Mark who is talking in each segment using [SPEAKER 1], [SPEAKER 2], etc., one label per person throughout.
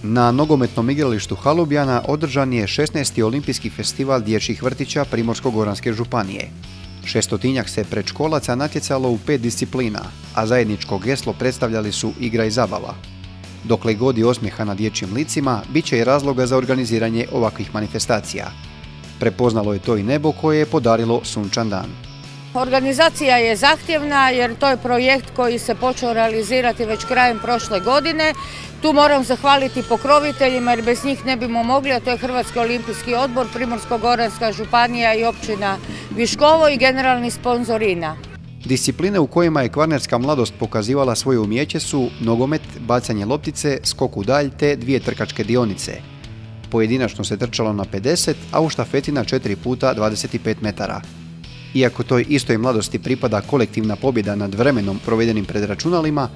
[SPEAKER 1] Na nogometnom igralištu Halubjana održan je 16. olimpijski festival dječjih vrtića Primorsko-goranske županije. 600-tinjak se predškolaca natjecalo u 5 disciplina, a zajedničko geslo predstavljali su igra i zabava. Dokle god je osmijeha na dječjim licima, bit će i razloga za organiziranje ovakvih manifestacija. Prepoznalo je to i nebo koje je podarilo sunčan dan.
[SPEAKER 2] Organizacija je zahtjevna jer to je projekt koji se počeo realizirati već krajem prošle godine. Tu moram zahvaliti pokroviteljima jer bez njih ne bimo mogli, a to je Hrvatski olimpijski odbor, Primorsko-goranska županija i općina Viškovo i generalni sponzor INA.
[SPEAKER 1] Discipline u kojima je kvarnerska mladost pokazivala svoje umijeće su nogomet, bacanje loptice, skok u dalj te 2 trkačke dionice. Pojedinačno se trčalo na 50, a u štafeti na 4 puta 25 metara. Iako toj istoj mladosti pripada kolektivna pobjeda nad vremenom provedenim pred računalima,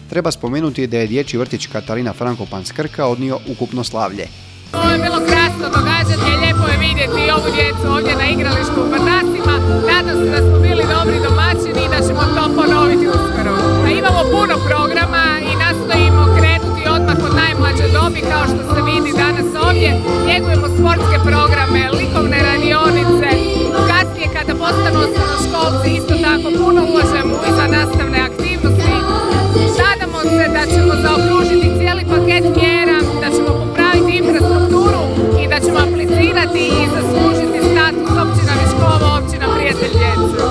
[SPEAKER 1] treba spomenuti da je dječji vrtić Katarina Frankopan s Krka odnio ukupno slavlje.
[SPEAKER 3] Ovo je bilo krasno događanje, lijepo je vidjeti ovu djecu ovdje na igralištu u Brnacima. Nadam se da smo bili dobri domaćini i da ćemo to ponoviti uskoro. Imamo puno programa i nastojimo krenuti odmah od najmlađe dobi, kao što se vidi danas ovdje. Njegujemo sportske programe, likovne radionice, kasnije kada postanu osnovnoškolci isto tako puno ulažemo i za nastavne aktivnosti. Nadamo se da ćemo zaokružiti cijeli paket mjera, da ćemo popraviti infrastrukturu i da ćemo aplicirati i zaslužiti status općina Viškovo, općina prijatelj djece.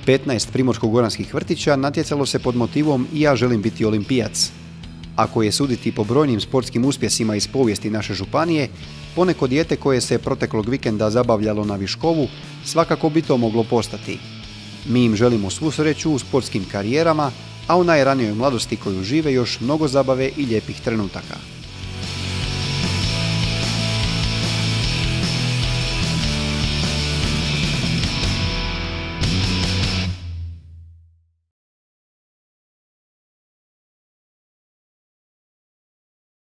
[SPEAKER 1] 15 primorsko-goranskih vrtića natjecalo se pod motivom "I ja želim biti olimpijac". Ako je suditi po brojnim sportskim uspjesima iz povijesti naše županije, poneko dijete koje se proteklog vikenda zabavljalo na Viškovu svakako bi to moglo postati. Mi im želimo svu sreću u sportskim karijerama, a u najranijoj mladosti koju žive još mnogo zabave i lijepih trenutaka.